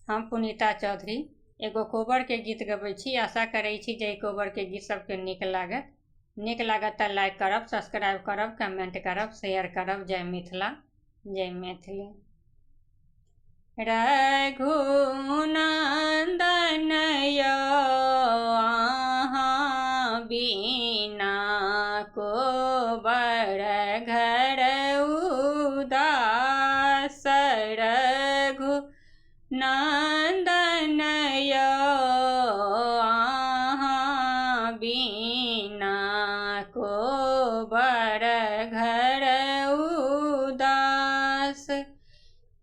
हम पुनीता चौधरी एगो कोबर के गीत गबै छी। आशा करै छी जे कोबर के गीत सबके नीक लागत तऽ लाइक करब, सब्सक्राइब करब, कमेंट करब, शेयर करब। जय मिथिला, जय मैथिली। रघुनंदन यौ अहाँ बिना कोबर घर उदास। रघुनंदन यौ अहाँ बिना कोबर घर उदास।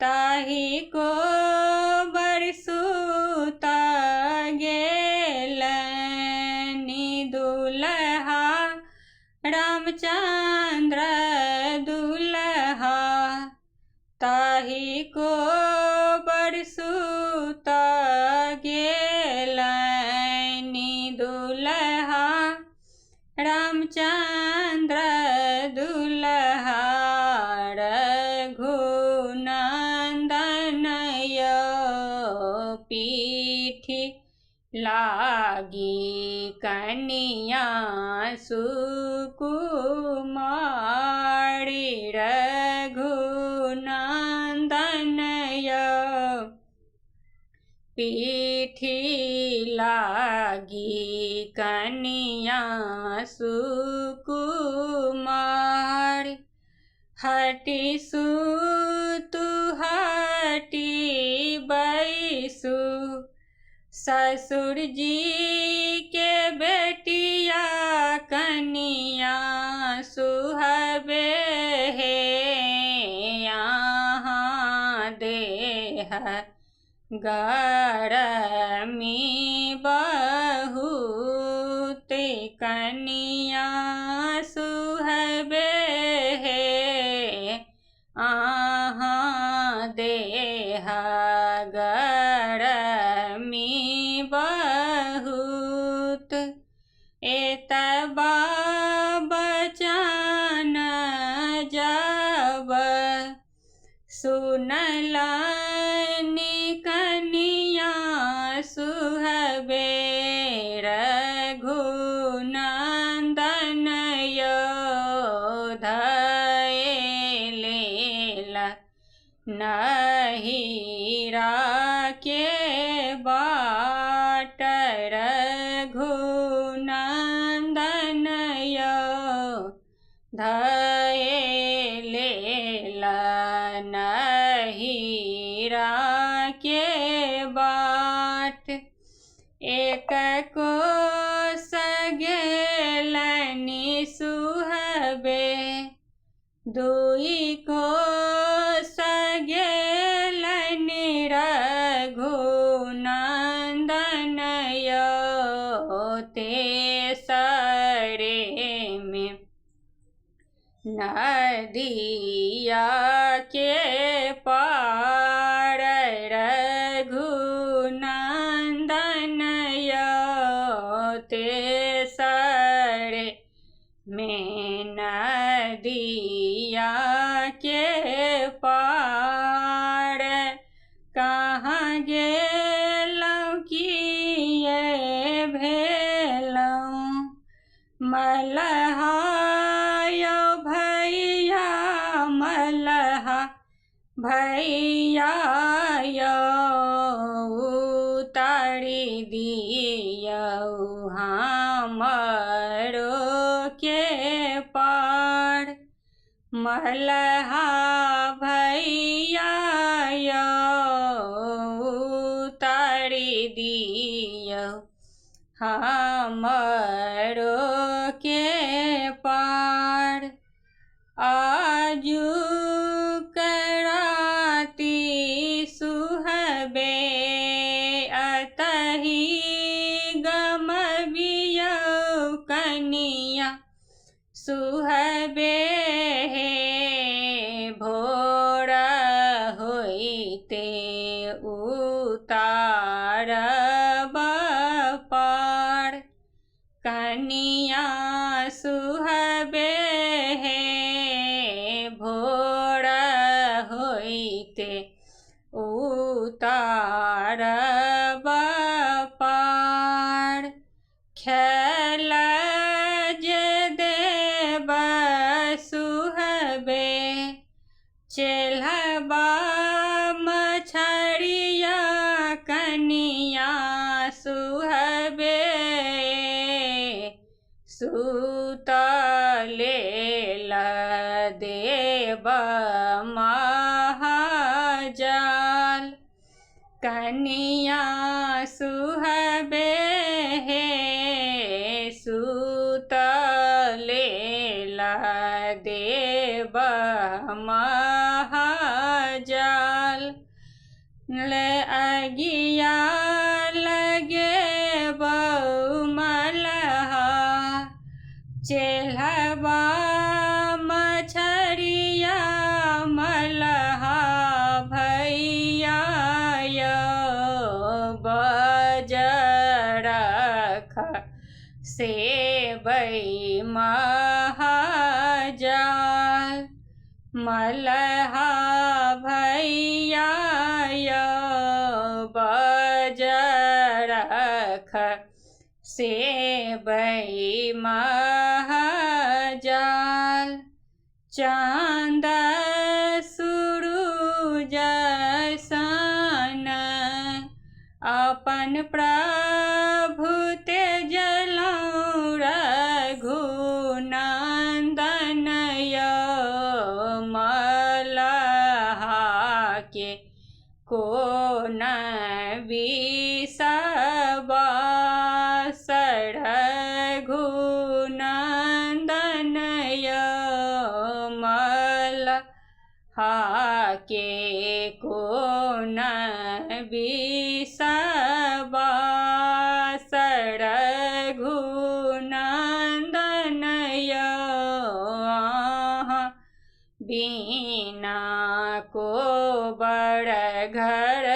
ताहि कोबर सुता गेलनि दुल्हा रामचंद्र दुल्हा। ताहि कोबर सुता गेलनि दुल्हा रामचंद्र दुल्हा। रघुनंदन यौ पीठी लागी कनिया सुकुमारी। रघुनंदन यौ पीठी लागी कनिया सुकुमारी। हटि सुतु हटि बैसु ससुर जी के बेटिया कनिया सुहबे हे। यहाँ देह गरमी बहुत कनिया सुहबे हे। अहाँ देह गरमी बहुत एतबा बचन जब सुनलनि कनिया सुहबे। रघुनंदन यौ धएलेला नहिरा के बाट। रघुनंदन यौ धएलेला नहिरा के बाट। एक कोस गेलनि सुहबे दुई कोस गेलनि। रघुनंदन यौ तेसरे में नदिया के पार। रघुनंदन यौ तेसरे में नदिया के पार। कहाँ गेलहुँ किए भेलहुँ मलहा यौ भैया मलहा भैया यौ उतारि दियौ हमरो के पार। मलहा भैया यौ उतारि दियौ हमरो के पार। आजुक राति सुहबे अतहि गमबियौ कनिया सुहबे हे। भोर होइते उतारब पार कनिया सुहबे हे। भोर होइते उतार कनिया सुहबे हे सुतले देव महाजाल अगिया लगे मलहा चेल्हबा मछरिया मलहा भैया बजरख से बई महाजाल मलहा भैया बजरख से बई महाजाल चांद सूरज सन अपन प्रभु तेजलौं रघुनंदन मलहा के कोन बिसबा रघुनंदन मलहा के कोन बिसबा रघुनंदन बिना को बड़ घर